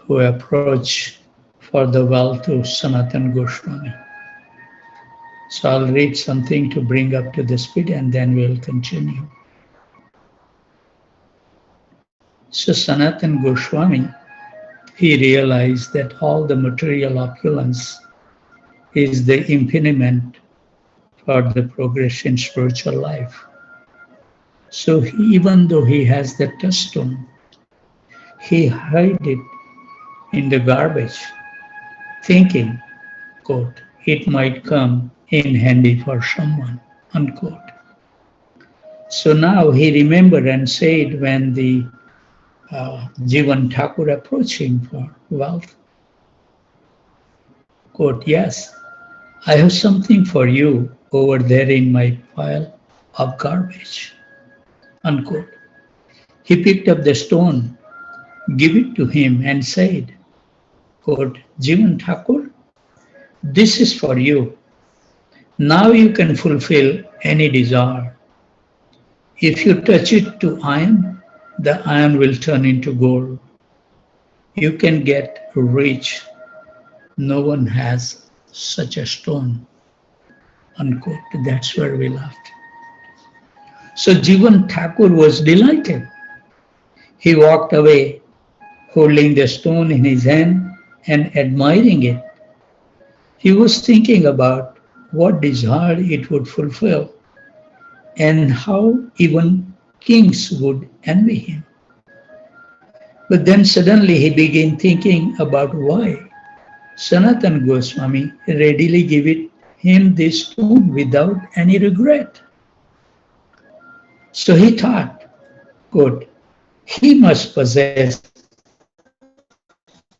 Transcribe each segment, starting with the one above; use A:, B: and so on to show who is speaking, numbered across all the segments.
A: who approach for the well to Sanatan Goswami. So I'll read something to bring up to the speed and then we'll continue. So Sanatan Goswami, he realized that all the material opulence is the impediment for the progress in spiritual life. So even though he has the touchstone, he hid it in the garbage, thinking, quote, it might come in handy for someone, unquote. So now he remembered and said when the Jivan Thakur approached him for wealth, quote, yes, I have something for you over there in my pile of garbage, unquote. He picked up the stone, gave it to him and said, quote, Jivan Thakur, this is for you. Now you can fulfill any desire. If you touch it to iron, the iron will turn into gold. You can get rich. No one has such a stone, unquote. That's where we laughed. So Jivan Thakur was delighted. He walked away, holding the stone in his hand and admiring it. He was thinking about what desire it would fulfill and how even kings would envy him. But then suddenly he began thinking about why Sanatan Goswami readily gave him this stone without any regret. So he thought, quote, he must possess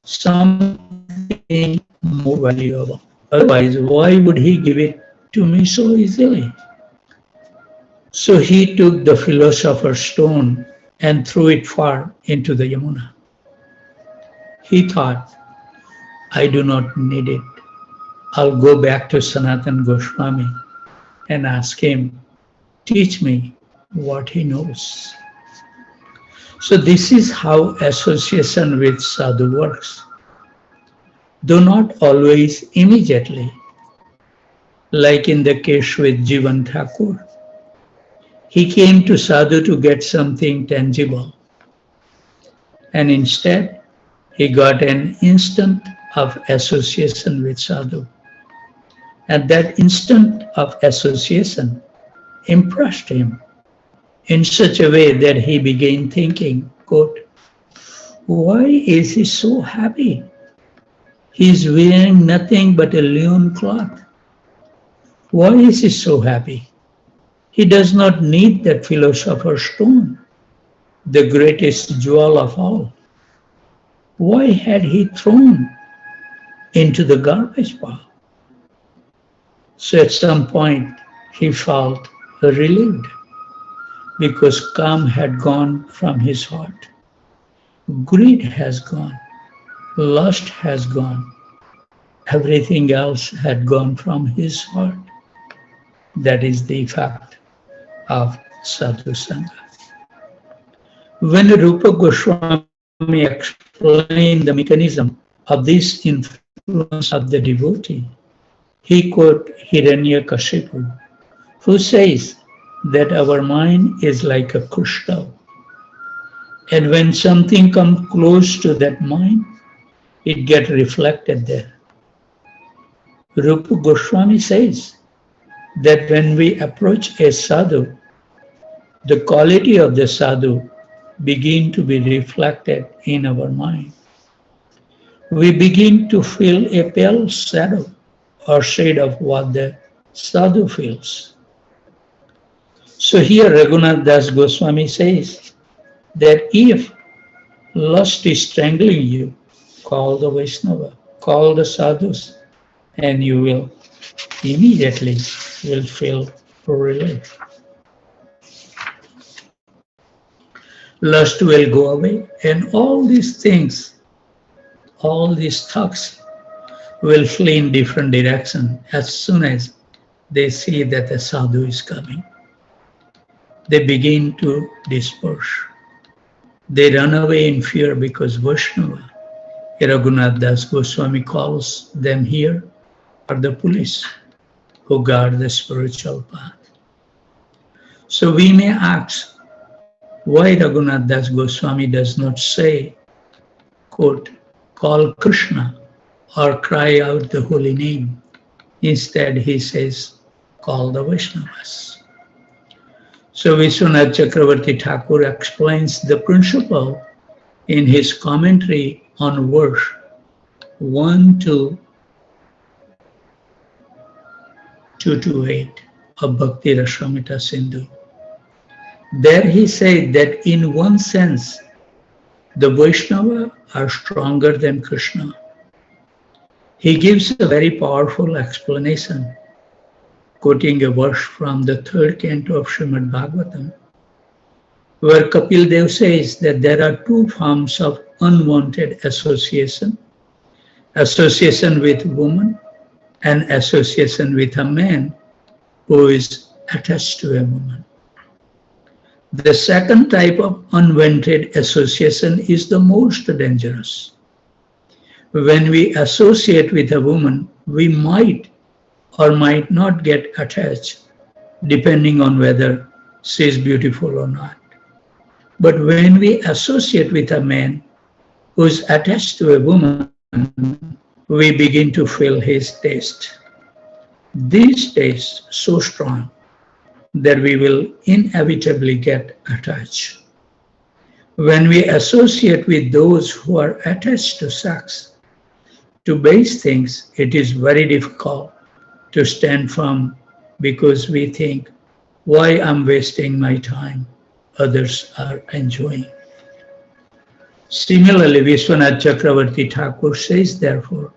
A: something more valuable. Otherwise, why would he give it to me so easily? So he took the philosopher's stone and threw it far into the Yamuna. He thought, I do not need it. I'll go back to Sanatan Goswami and ask him, teach me what he knows. So this is how association with sadhu works. Though not always immediately, like in the case with Jivan Thakur. He came to sadhu to get something tangible, and instead he got an instant of association with sadhu. And that instant of association impressed him in such a way that he began thinking, quote, why is he so happy? He is wearing nothing but a loin cloth. Why is he so happy? He does not need that philosopher's stone, the greatest jewel of all. Why had he thrown into the garbage pile? So at some point he felt relieved because calm had gone from his heart. Greed has gone. Lust has gone. Everything else had gone from his heart. That is the effect of sadhu sangha. When Rupa Goswami explained the mechanism of this influence of the devotee, he quoted Hiranyakashipu, who says that our mind is like a crystal, and when something comes close to that mind, it gets reflected there. Rupa Goswami says that when we approach a sadhu, the quality of the sadhu begin to be reflected in our mind. We begin to feel a pale shadow or shade of what the sadhu feels. So here Raghunath Das Goswami says that if lust is strangling you, call the Vaishnava, call the sadhus, and you will immediately feel relief. Lust will go away, and all these things, all these thoughts will flee in different directions as soon as they see that the sadhu is coming. They begin to disperse. They run away in fear because Vaishnava Raghunath Das Goswami calls them here are the police who guard the spiritual path. So we may ask why Raghunath Das Goswami does not say, quote, call Krishna or cry out the holy name. Instead, he says, call the Vaishnavas. So Vishwanath Chakravarti Thakur explains the principle in his commentary on verse 1 to 228 of Bhakti Rasamrita Sindhu. There he said that in one sense, the Vaishnava are stronger than Krishna. He gives a very powerful explanation, quoting a verse from the third canto of Srimad Bhagavatam, where Kapil Dev says that there are two forms of unwanted association, association with woman and association with a man who is attached to a woman. The second type of unwanted association is the most dangerous. When we associate with a woman, we might or might not get attached, depending on whether she is beautiful or not. But when we associate with a man who is attached to a woman, we begin to feel his taste. This taste so strong that we will inevitably get attached. When we associate with those who are attached to sex, to base things, it is very difficult to stand firm because we think, why I'm wasting my time? Others are enjoying. Similarly, Vishwanath Chakravarti Thakur says, therefore,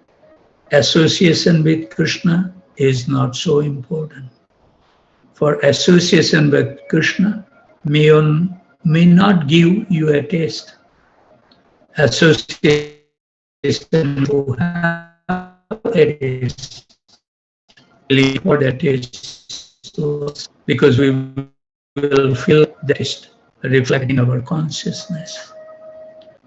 A: association with Krishna is not so important. For association with Krishna may not give you a taste. Association who have a taste for that taste to us, because we will feel the taste reflecting our consciousness.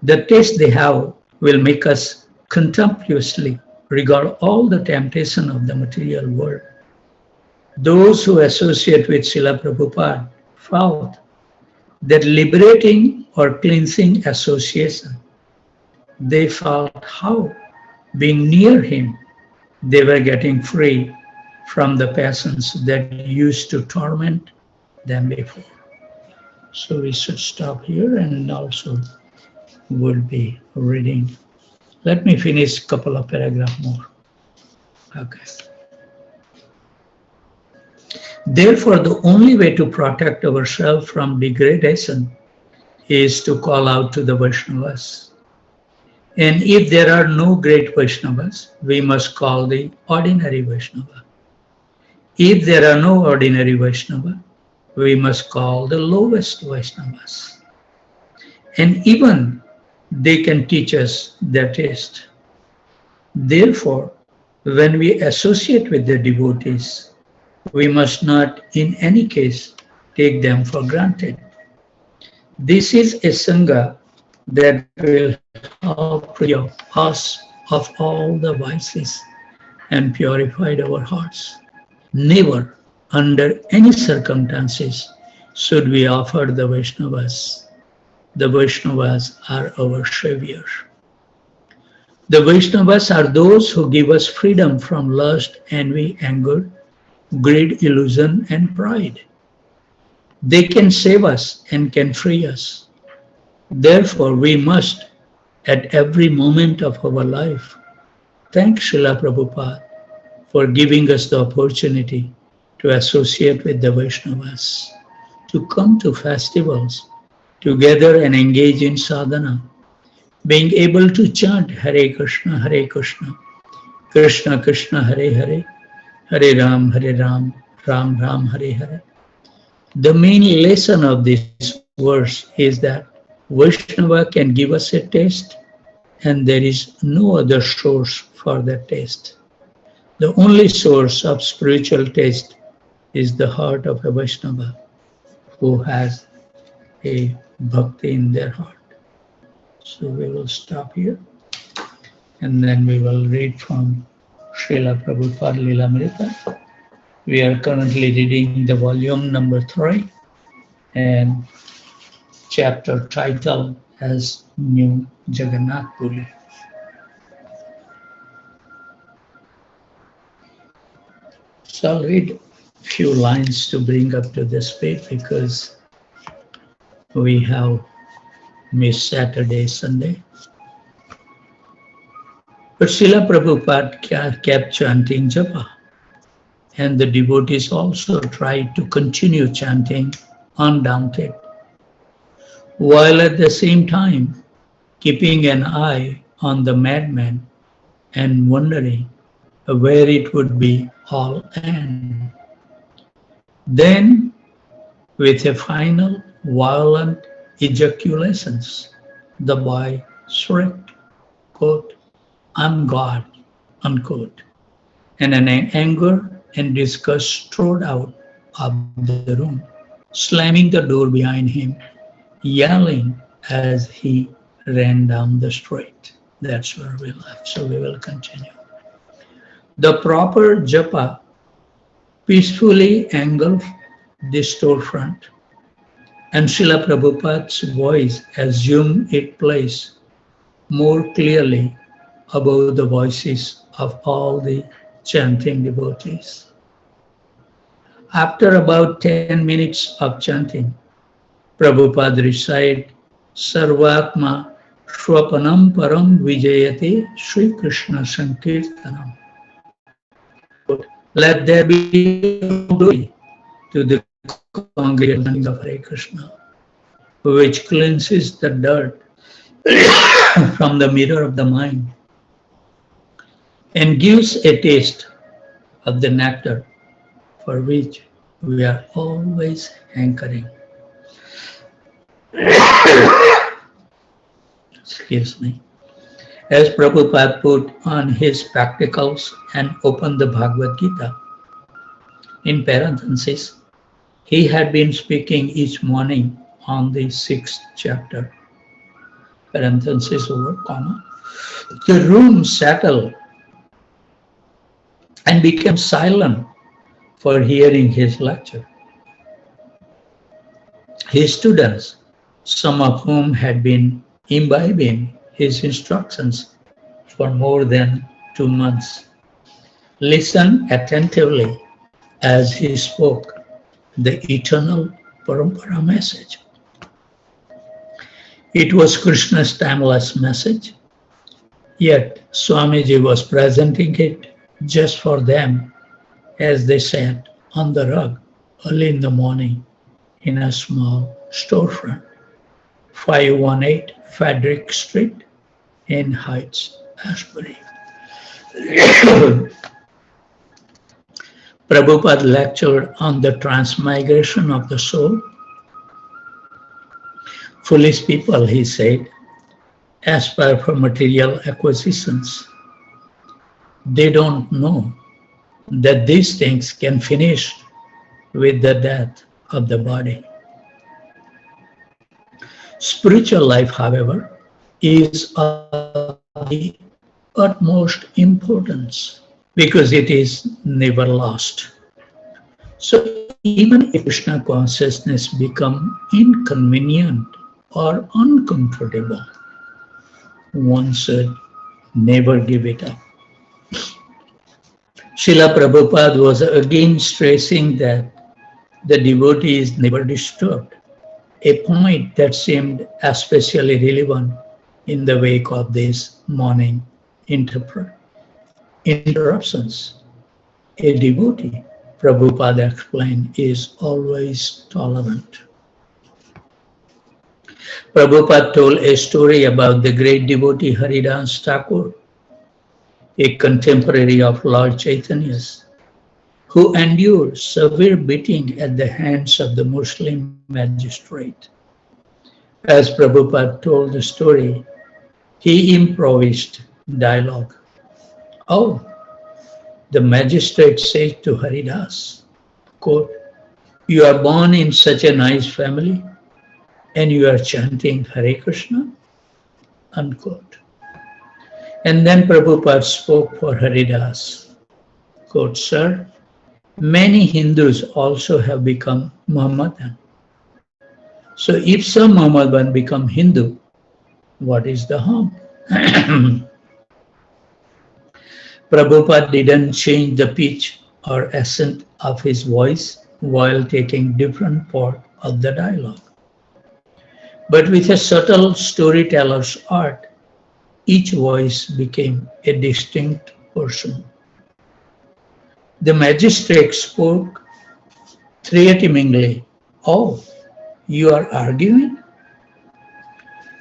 A: The taste they have will make us contemptuously regard all the temptation of the material world. Those who associate with Srila Prabhupada felt that liberating or cleansing association, they felt how, being near him, they were getting free from the passions that used to torment them before. So we should stop here and also would be reading. Let me finish a couple of paragraphs more. Okay. Therefore, the only way to protect ourselves from degradation is to call out to the Vaishnavas. And if there are no great Vaishnavas, we must call the ordinary Vaishnava. If there are no ordinary Vaishnava, we must call the lowest Vaishnavas. And even they can teach us their taste. Therefore, when we associate with the devotees, we must not in any case take them for granted. This is a Sangha that will help free us of all the vices and purify our hearts. Never, under any circumstances, should we offer the Vaishnavas. The Vaishnavas are our saviors. The Vaishnavas are those who give us freedom from lust, envy, anger, greed, illusion, and pride. They can save us and can free us. Therefore, we must, at every moment of our life, thank Srila Prabhupada for giving us the opportunity to associate with the Vaishnavas, to come to festivals together and engage in sadhana, being able to chant Hare Krishna, Krishna Krishna, Hare Hare, Hare Ram, Ram Ram, Hare Hare. The main lesson of this verse is that Vaishnava can give us a taste, and there is no other source for that taste. The only source of spiritual taste is the heart of a Vaishnava who has a bhakti in their heart. So we will stop here. and then we will read from Srila Prabhupada Lilamrita. We are currently reading the volume number 3 and chapter title as New Jagannath Puri. So I'll read a few lines to bring up to the speed because we have missed Saturday, Sunday. But Srila Prabhupada kept chanting japa, and the devotees also tried to continue chanting undaunted, while at the same time keeping an eye on the madman and wondering where it would be all end. Then, with a final violent ejaculations, the boy shrieked, quote, "I'm God," unquote, and in anger and disgust strode out of the room, slamming the door behind him, yelling as he ran down the street. That's where we left, so we will continue. The proper japa peacefully engulfed the storefront, and Srila Prabhupada's voice assumed its place more clearly above the voices of all the chanting devotees. After about 10 minutes of chanting, Prabhupada recited Sarvatma Shwapanam Param Vijayate Sri Krishna Sankirtanam. Let there be glory to the congregation of Hare Krishna, which cleanses the dirt from the mirror of the mind and gives a taste of the nectar for which we are always hankering. Excuse me. As Prabhupada put on his spectacles and opened the Bhagavad Gita, in parentheses, he had been speaking each morning on the 6th chapter. Parentheses over, comma. The room settled and became silent for hearing his lecture. His students, some of whom had been imbibing his instructions for more than 2 months, listened attentively as he spoke the eternal Parampara message. It was Krishna's timeless message, yet Swamiji was presenting it just for them as they sat on the rug early in the morning in a small storefront, 518 Frederick Street in Heights, Ashbury. Prabhupada lectured on the transmigration of the soul. Foolish people, he said, aspire for material acquisitions. They don't know that these things can finish with the death of the body. Spiritual life, however, is of the utmost importance because it is never lost. So even if Krishna consciousness become inconvenient or uncomfortable, one should never give it up. Srila Prabhupada was again stressing that the devotee is never disturbed, a point that seemed especially relevant in the wake of these morning interruptions. A devotee, Prabhupada explained, is always tolerant. Prabhupada told a story about the great devotee Haridas Thakur, a contemporary of Lord Chaitanya's, who endured severe beating at the hands of the Muslim magistrate. As Prabhupada told the story, he improvised dialogue. Oh, the magistrate said to Haridas, quote, "You are born in such a nice family and you are chanting Hare Krishna," unquote. And then Prabhupada spoke for Haridas. Quote, Sir, many Hindus also have become Mohammedan. So if some Mohammedan become Hindu, what is the harm? Prabhupada didn't change the pitch or accent of his voice while taking different part of the dialogue. But with a subtle storyteller's art, each voice became a distinct person. The magistrate spoke threateningly, Oh, you are arguing?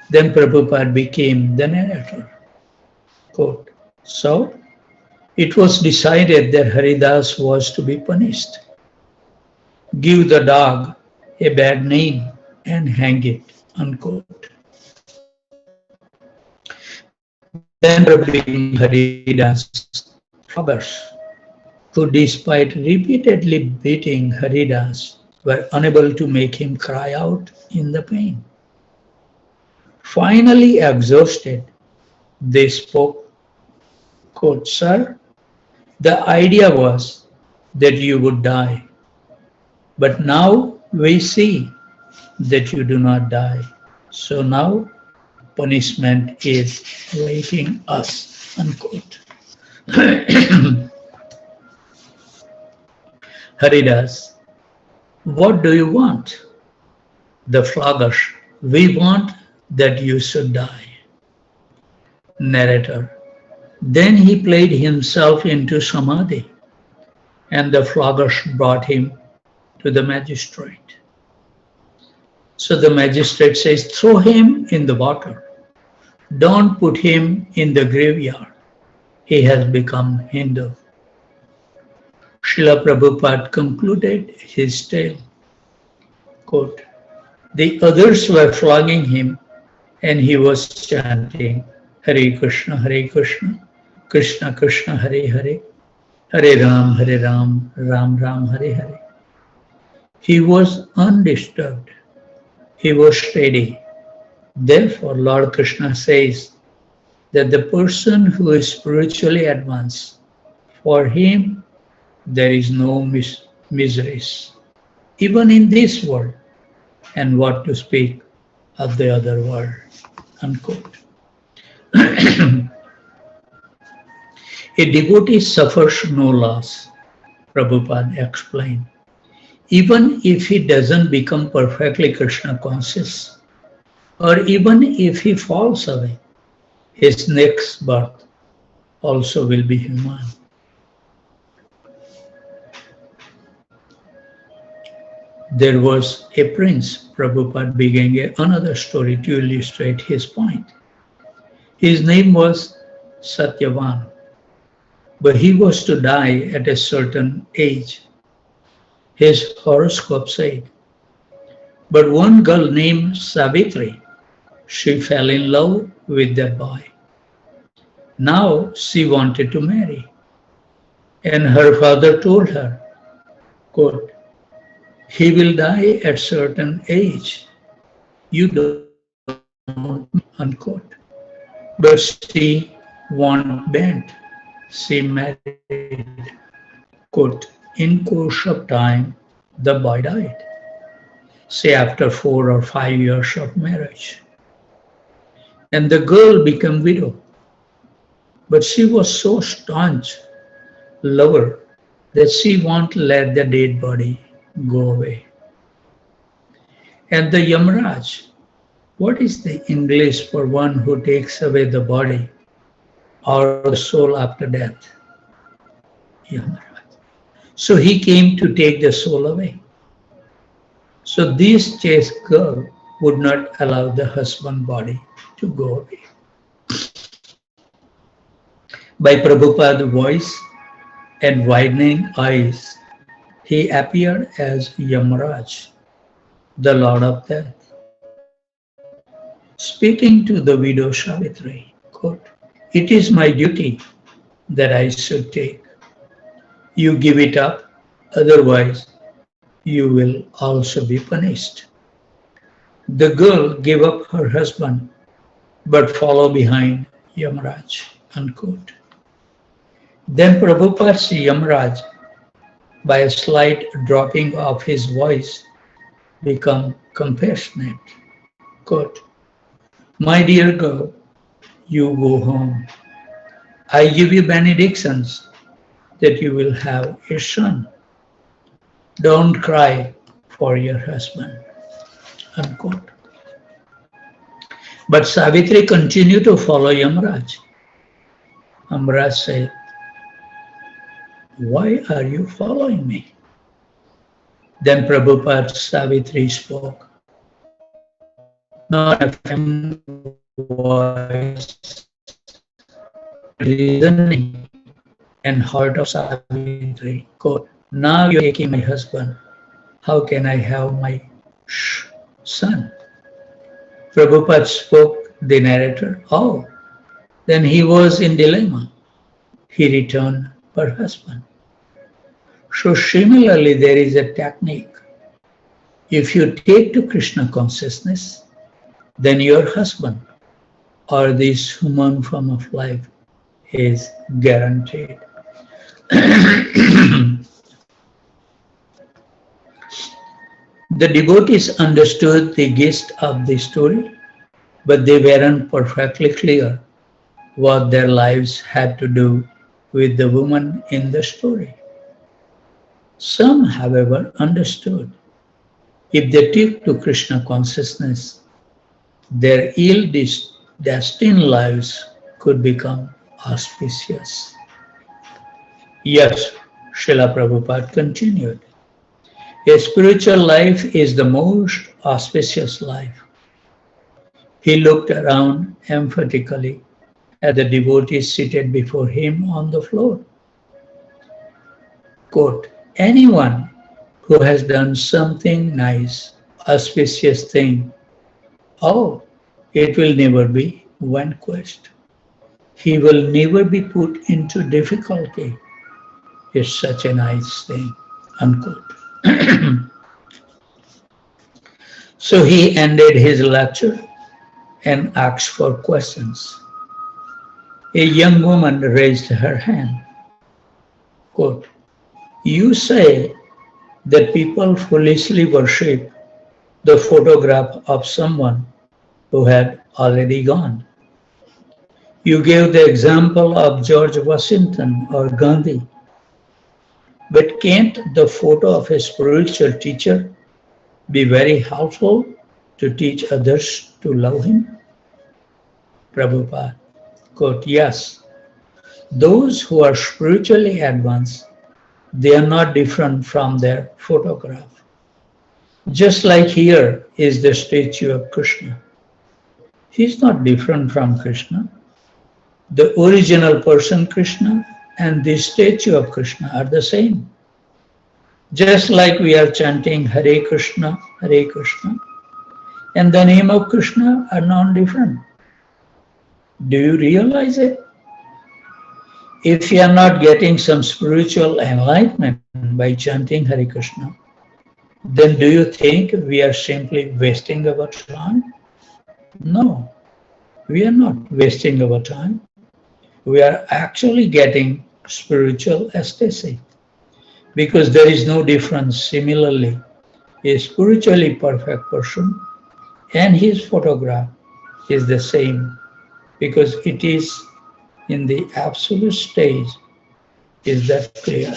A: Then Prabhupada became the narrator. Quote, So, it was decided that Haridas was to be punished. Give the dog a bad name and hang it, unquote. Then Prabhupada Haridas robbers, who despite repeatedly beating Haridas, were unable to make him cry out in the pain. Finally exhausted, they spoke, quote, Sir, the idea was that you would die, but now we see that you do not die. So now punishment is awaiting us, unquote. Haridas, what do you want? The floggers, we want that you should die. Narrator, then he played himself into samadhi, and the floggers brought him to the magistrate. So the magistrate says, throw him in the water. Don't put him in the graveyard. He has become Hindu. Srila Prabhupada concluded his tale. Quote, the others were flogging him and he was chanting, Hare Krishna, Krishna Krishna, Hare Hare, Hare Ram, Ram Ram, Hare Hare. He was undisturbed. He was steady. Therefore, Lord Krishna says that the person who is spiritually advanced, for him there is no miseries, even in this world, and what to speak of the other world, unquote. A devotee suffers no loss, Prabhupada explained, even if he doesn't become perfectly Krishna conscious, or even if he falls away, his next birth also will be human. There was a prince, Prabhupada began another story to illustrate his point. His name was Satyavan, but he was to die at a certain age. His horoscope said, but one girl named Savitri, she fell in love with that boy. Now she wanted to marry. And her father told her, quote, he will die at certain age. You don't, unquote. But she won't bend. She married. Quote, in course of time, the boy died. Say after 4 or 5 years of marriage. And the girl became widow. But she was so staunch lover that she won't let the dead body go away. And the Yamraj, what is the English for one who takes away the body or the soul after death? Yamraj. So he came to take the soul away. So this chaste girl would not allow the husband body to go away. By Prabhupada's voice and widening eyes, he appeared as Yamraj, the Lord of Death, speaking to the widow Savitri, quote, it is my duty that I should take. You give it up, otherwise you will also be punished. The girl gave up her husband, but followed behind Yamraj. Unquote. Then Prabhupada's Yamraj, by a slight dropping of his voice, become compassionate. Quote, my dear girl, you go home. I give you benedictions that you will have a son. Don't cry for your husband. Unquote. But Savitri continued to follow Yamraj. Yamraj said, why are you following me? Then Prabhupada Savitri spoke, not a feminine voice, reasoning and heart of Savitri. Quote, now you're taking my husband. How can I have my son? Prabhupada spoke, the narrator. Oh, then he was in dilemma. He returned her husband. So similarly, there is a technique. If you take to Krishna consciousness, then your husband or this human form of life is guaranteed. The devotees understood the gist of the story, but they weren't perfectly clear what their lives had to do with the woman in the story. Some, however, understood. If they took to Krishna consciousness, their ill-destined lives could become auspicious. Yes, Srila Prabhupada continued. A spiritual life is the most auspicious life. He looked around emphatically at the devotees seated before him on the floor. Quote, anyone who has done something nice, auspicious thing, oh, it will never be vanquished. He will never be put into difficulty. It's such a nice thing, unquote. So he ended his lecture and asked for questions. A young woman raised her hand. Quote, you say that people foolishly worship the photograph of someone who had already gone. You gave the example of George Washington or Gandhi. But can't the photo of a spiritual teacher be very helpful to teach others to love him? Prabhupada, quote, yes, those who are spiritually advanced, they are not different from their photograph. Just like here is the statue of Krishna. He is not different from Krishna. The original person Krishna and the statue of Krishna are the same. Just like we are chanting Hare Krishna, and the name of Krishna are non-different. Do you realize it? If you are not getting some spiritual enlightenment by chanting Hare Krishna, then do you think we are simply wasting our time? No, we are not wasting our time. We are actually getting spiritual ecstasy because there is no difference. Similarly, a spiritually perfect person and his photograph is the same because it is in the absolute stage. Is that clear?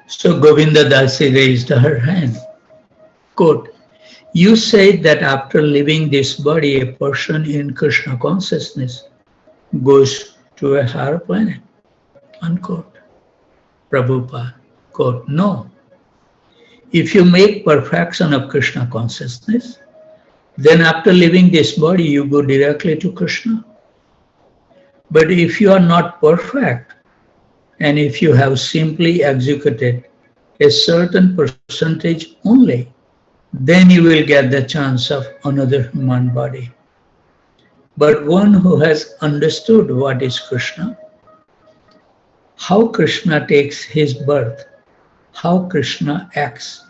A: So Govinda Dasi raised her hand. Quote, you say that after leaving this body, a person in Krishna consciousness goes to a higher planet. Unquote. Prabhupada, quote, no. If you make perfection of Krishna consciousness, then after leaving this body, you go directly to Krishna. But if you are not perfect, and if you have simply executed a certain percentage only, then you will get the chance of another human body. But one who has understood what is Krishna, how Krishna takes his birth, how Krishna acts,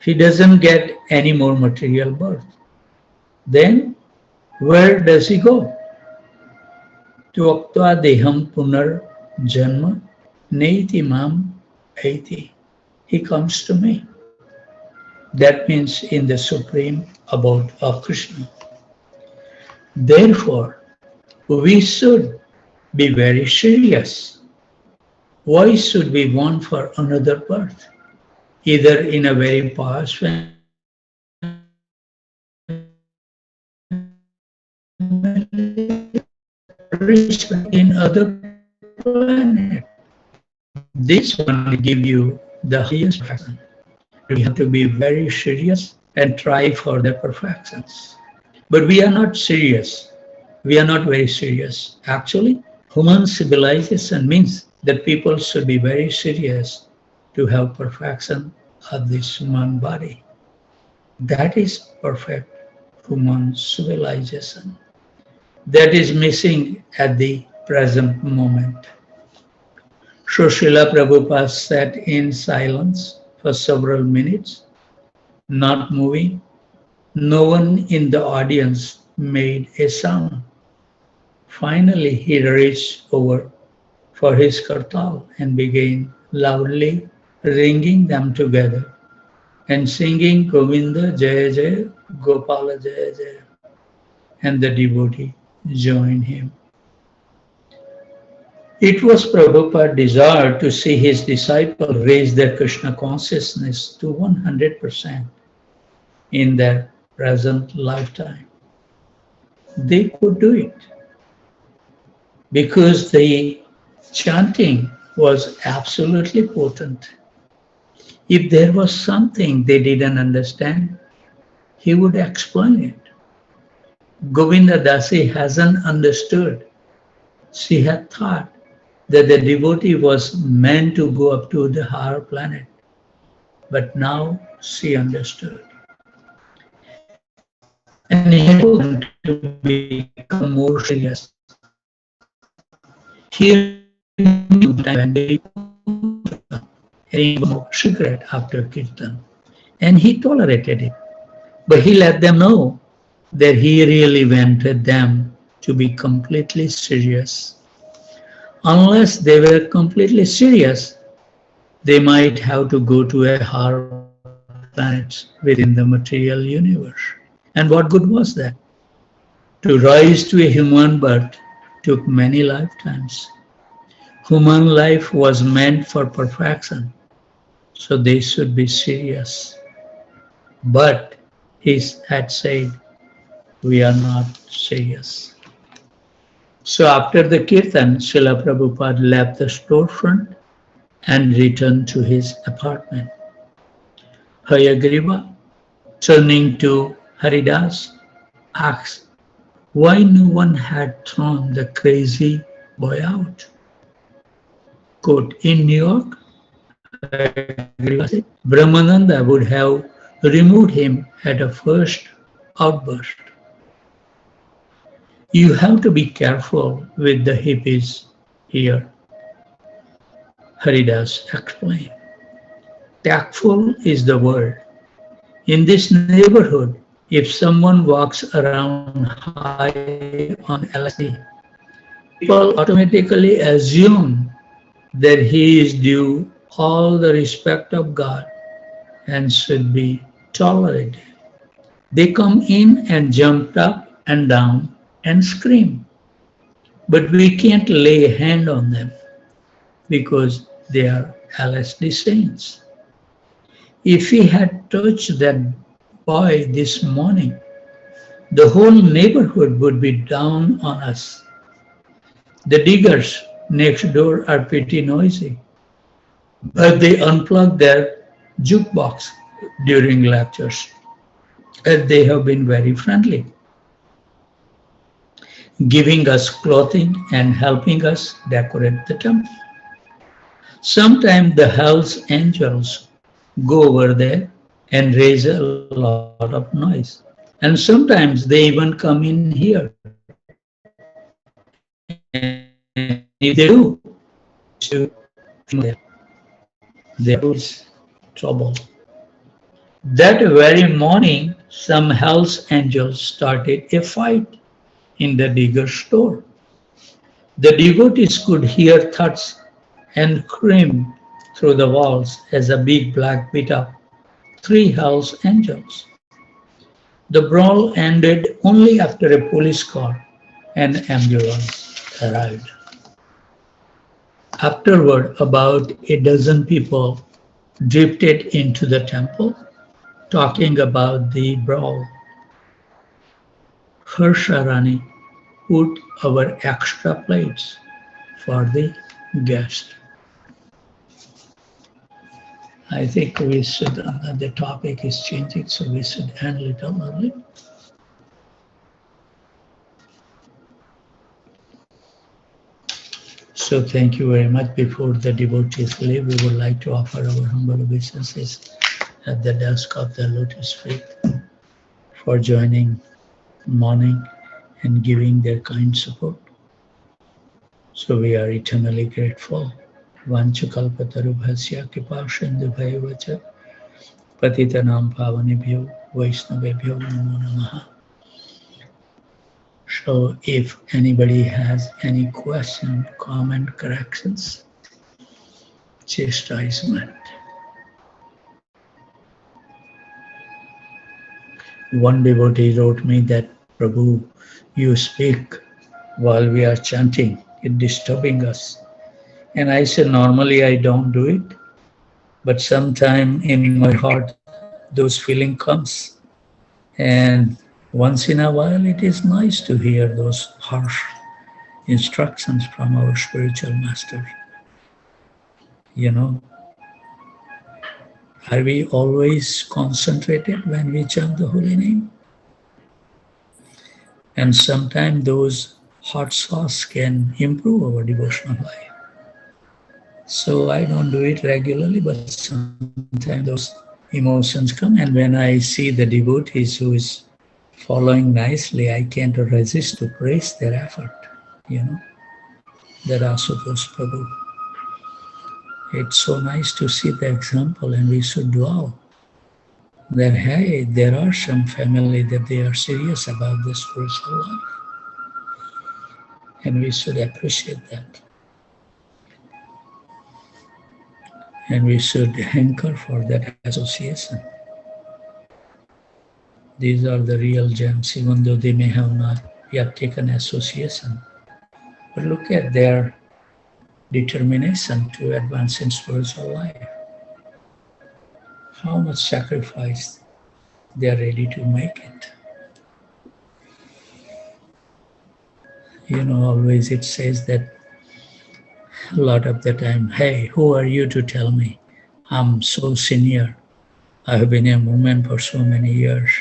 A: he doesn't get any more material birth. Then Where does he go? Tuakta deham punar janma neiti mam aiti. He comes to me. That means in the supreme abode of Krishna. Therefore, we should be very serious. Why should we want for another birth? Either in a very past in other planet. This one will give you the highest perfection. We have to be very serious and try for the perfections. But we are not serious. We are not very serious. Actually, human civilization means that people should be very serious to have perfection of this human body. That is perfect human civilization. That is missing at the present moment. So Srila Prabhupada sat in silence for several minutes, not moving. No one in the audience made a sound. Finally, he reached over for his kartal and began loudly ringing them together and singing Govinda Jaya Jaya, Gopala Jaya Jaya. And the devotee joined him. It was Prabhupada's desire to see his disciples raise their Krishna consciousness to 100% in their present lifetime. They could do it because the chanting was absolutely potent. If there was something they didn't understand, he would explain it. Govinda Dasi hasn't understood. She had thought that the devotee was meant to go up to the higher planet. But now she understood. And he had told them to become more serious. He knew when they more cigarette after Kirtan. And he tolerated it. But he let them know that he really wanted them to be completely serious. Unless they were completely serious, they might have to go to a higher planet within the material universe. And what good was that? To rise to a human birth took many lifetimes. Human life was meant for perfection, so they should be serious. But he had said, we are not serious. So after the kirtan, Srila Prabhupada left the storefront and returned to his apartment. Hayagriva, turning to Haridas, asked why no one had thrown the crazy boy out. Quote, in New York, Brahmananda would have removed him at a first outburst. You have to be careful with the hippies here, Haridas explained. Tactful is the word. In this neighborhood, if someone walks around high on LSD, people automatically assume that he is due all the respect of God and should be tolerated. They come in and jump up and down and scream. But we can't lay a hand on them because they are LSD saints. If we had touched that boy this morning, the whole neighborhood would be down on us. The diggers next door are pretty noisy, but they unplug their jukebox during lectures, and they have been very friendly, giving us clothing and helping us decorate the temple. Sometimes the Hell's angels go over there and raise a lot of noise. And sometimes they even come in here. And if they do, there is trouble. That very morning, some Hell's angels started a fight in the digger's store. The devotees could hear thuds and scream through the walls as a big black beat up three house angels. The brawl ended only after a police car and ambulance arrived. Afterward, about a dozen people drifted into the temple, talking about the brawl. Harsharani put our extra plates for the guest. I think we should, the topic is changing, so we should end a little early. So thank you very much. Before the devotees leave, we would like to offer our humble obeisances at the dusk of the lotus feet for joining morning and giving their kind support. So we are eternally grateful. Vanchukalpatarubhasya kipasindubhaivacha patitanam pavanebhyo vaishnavebhyo namo namaha. So if anybody has any question, comment, corrections, chastisement. One devotee wrote me that, Prabhu, you speak while we are chanting, it's disturbing us. And I said, normally I don't do it, but sometime in my heart, those feeling comes. And once in a while, it is nice to hear those harsh instructions from our spiritual master. You know, are we always concentrated when we chant the holy name? And sometimes those hot sauce can improve our devotional life. So I don't do it regularly, but sometimes those emotions come. And when I see the devotees who is following nicely, I can't resist to praise their effort, you know, that Asutosh Prabhu. It's so nice to see the example, and we should dwell that, hey, there are some family that they are serious about the spiritual life. And we should appreciate that. And we should hanker for that association. These are the real gems, even though they may have not yet taken association. But look at their determination to advance in spiritual life. How much sacrifice they are ready to make it. You know, always it says that a lot of the time, hey, who are you to tell me? I'm so senior. I have been a movement for so many years.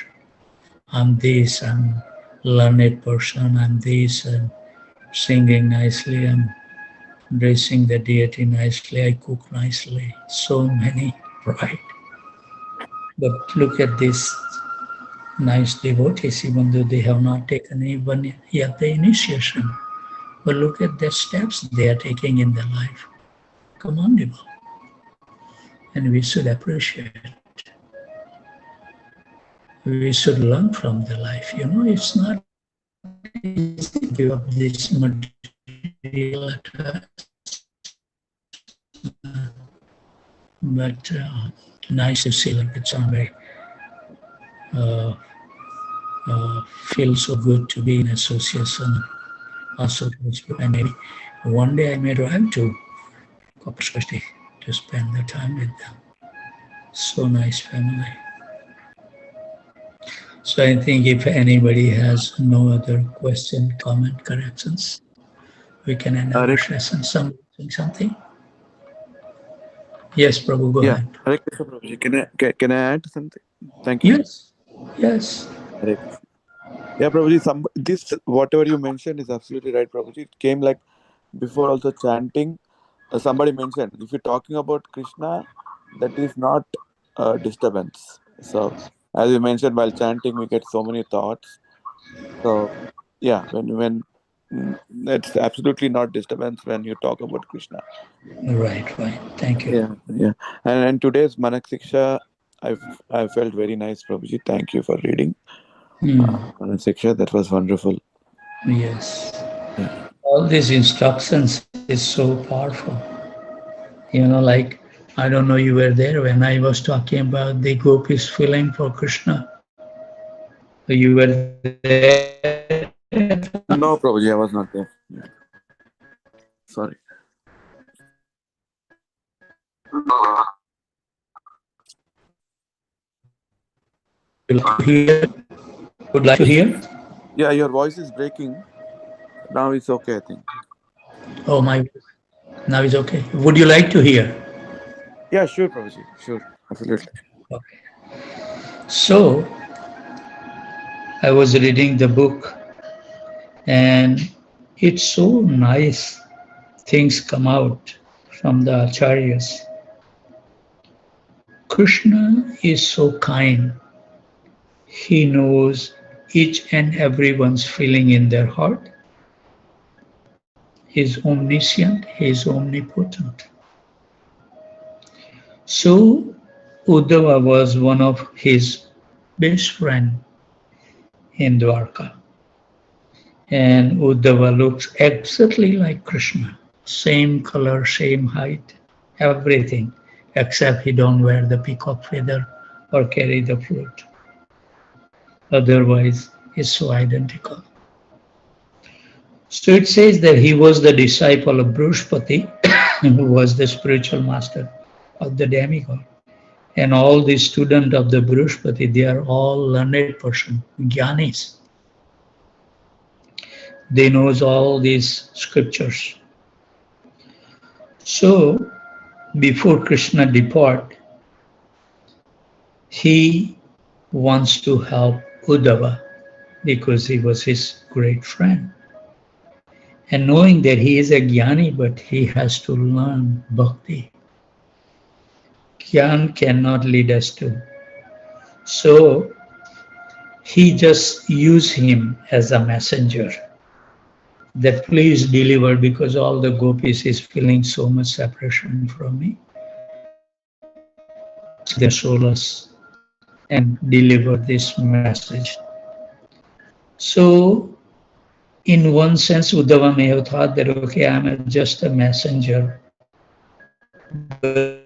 A: I'm this, I'm learned person, I'm this, I'm singing nicely, I'm dressing the deity nicely, I cook nicely. So many pride. But look at this nice devotees, even though they have not taken even yet the initiation. But look at the steps they are taking in their life. Commendable. And we should appreciate. We should learn from their life. You know, it's not easy to give up this material but nice to see, like it's on very feels so good to be in association also, and maybe one day I may drive to Corpus Christi to spend the time with them. So nice family. So I think if anybody has no other question, comment, corrections, we can end our session. Something? Yes, Prabhu, go ahead.
B: Hare Krishna, Prabhuji. Can I add something? Thank you.
A: Yes.
B: Hare Krishna. Yeah, Prabhuji, this whatever you mentioned is absolutely right, Prabhuji. It came like before also chanting. Somebody mentioned, if you're talking about Krishna, that is not a disturbance. So, as you mentioned, while chanting, we get so many thoughts. So, yeah, when it's absolutely not disturbance when you talk about Krishna.
A: Right. Thank you.
B: Yeah. And today's Manak Siksha, I felt very nice, Prabhuji. Thank you for reading Manak Siksha. That was wonderful.
A: Yes.
B: Yeah.
A: All these instructions is so powerful. Like, I don't know, you were there when I was talking about the gopis feeling for Krishna. You were there at that time?
B: No, Prabhuji, I was not there. Yeah. Sorry.
A: Would you like to hear? Would like to hear?
B: Yeah, your voice is breaking. Now it's okay, I think.
A: Oh, my, now it's okay. Would you like to hear?
B: Yeah, sure, Prabhuji. Sure. Absolutely.
A: Okay. So, I was reading the book, and it's so nice. Things come out from the acharyas. Krishna is so kind. He knows each and everyone's feeling in their heart. He is omniscient, he is omnipotent. So Uddhava was one of his best friend in Dwarka. And Uddhava looks exactly like Krishna. Same color, same height, everything, except he don't wear the peacock feather or carry the flute. Otherwise, he's so identical. So it says that he was the disciple of Brushpati, who was the spiritual master of the demigod. And all the students of the Brushpati, they are all learned person, jnanis. They knows all these scriptures. So before Krishna depart, he wants to help Uddhava because he was his great friend. And knowing that he is a jnani, but he has to learn bhakti. Gyan cannot lead us to. So he just used him as a messenger that please deliver because all the gopis is feeling so much separation from me. Ask their solace and deliver this message. So in one sense, Uddhava may have thought that, okay, I'm just a messenger, but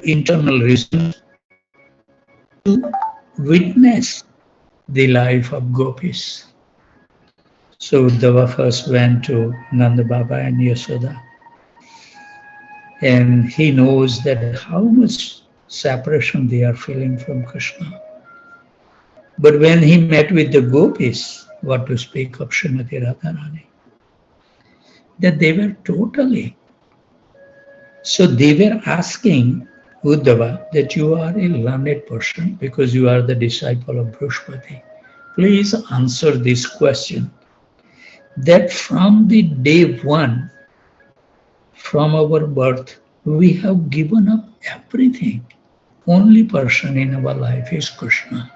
A: internal reason to witness the life of gopis. So Uddhava first went to Nanda Baba and Yashoda, and he knows that how much separation they are feeling from Krishna. But when he met with the gopis, what to speak of Srimati Radharani, that they were totally. So they were asking Uddhava that you are a learned person because you are the disciple of Brushpati. Please answer this question. That from the day one, from our birth, we have given up everything. Only person in our life is Krishna.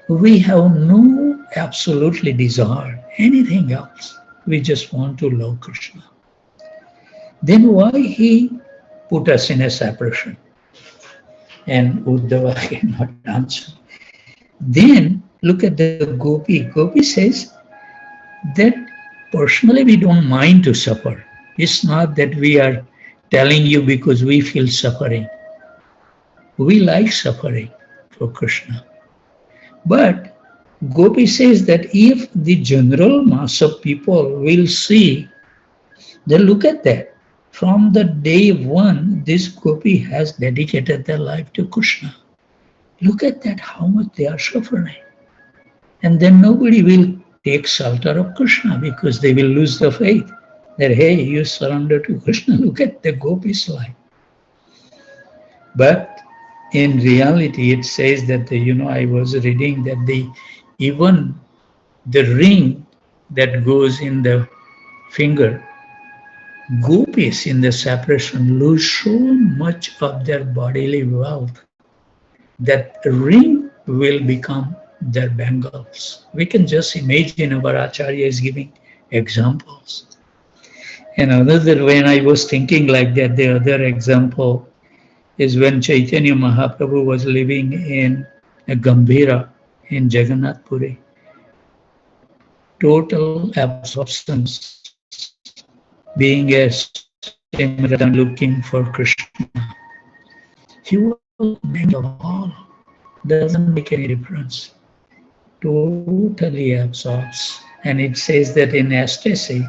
A: We have no absolutely desire anything else. We just want to love Krishna. Then why he put us in a separation? And Uddhava cannot answer. Then look at the Gopi. Gopi says that personally we don't mind to suffer. It's not that we are telling you because we feel suffering. We like suffering for Krishna. But Gopi says that if the general mass of people will see, then look at that. From the day one, this Gopi has dedicated their life to Krishna. Look at that, how much they are suffering. And then nobody will take shelter of Krishna because they will lose the faith that, hey, you surrender to Krishna, look at the Gopi's life. But in reality, it says that, I was reading that even the ring that goes in the finger, gopis in the separation lose so much of their bodily wealth that ring will become their bangles. We can just imagine our Acharya is giving examples. And another, when I was thinking like that, the other example is when Chaitanya Mahaprabhu was living in a Gambhira in Jagannath Puri. total absorptions, being a simratan looking for Krishna. He was mindful of all. Doesn't make any difference. Totally absorbs. And it says that in ecstasy,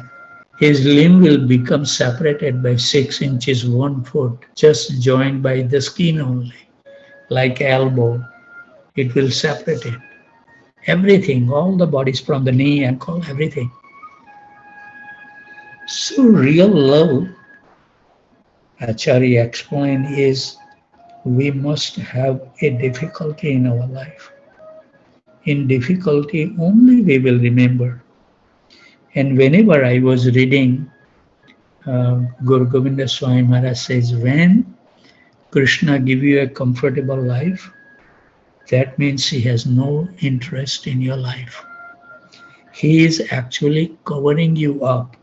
A: his limb will become separated by 6 inches, 1 foot, just joined by the skin only, like elbow. It will separate it. Everything, all the bodies from the knee, ankle, everything. So real love, Acharya explained, is we must have a difficulty in our life. In difficulty only we will remember. And whenever I was reading, Guru Govinda Swami Maharaj says, when Krishna give you a comfortable life, that means he has no interest in your life. He is actually covering you up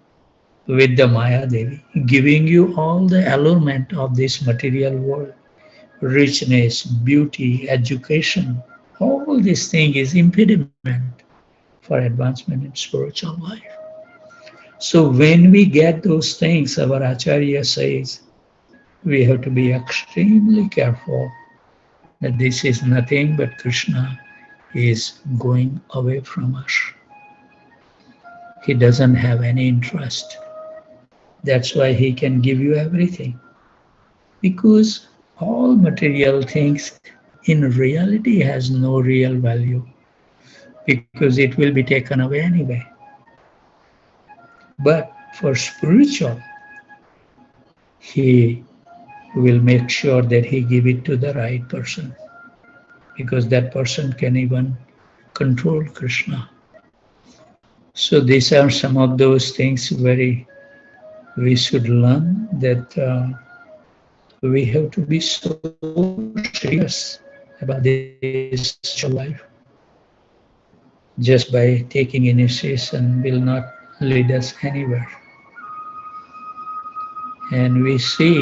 A: with the Maya Devi, giving you all the allurement of this material world, richness, beauty, education. All these things is impediment for advancement in spiritual life. So when we get those things, our Acharya says, we have to be extremely careful that this is nothing but Krishna is going away from us. He doesn't have any interest. That's why he can give you everything. Because all material things in reality has no real value because it will be taken away anyway. But for spiritual, he will make sure that he give it to the right person because that person can even control Krishna. So these are some of those things very we should learn that we have to be so serious about this spiritual life. Just by taking initiation will not lead us anywhere. And we see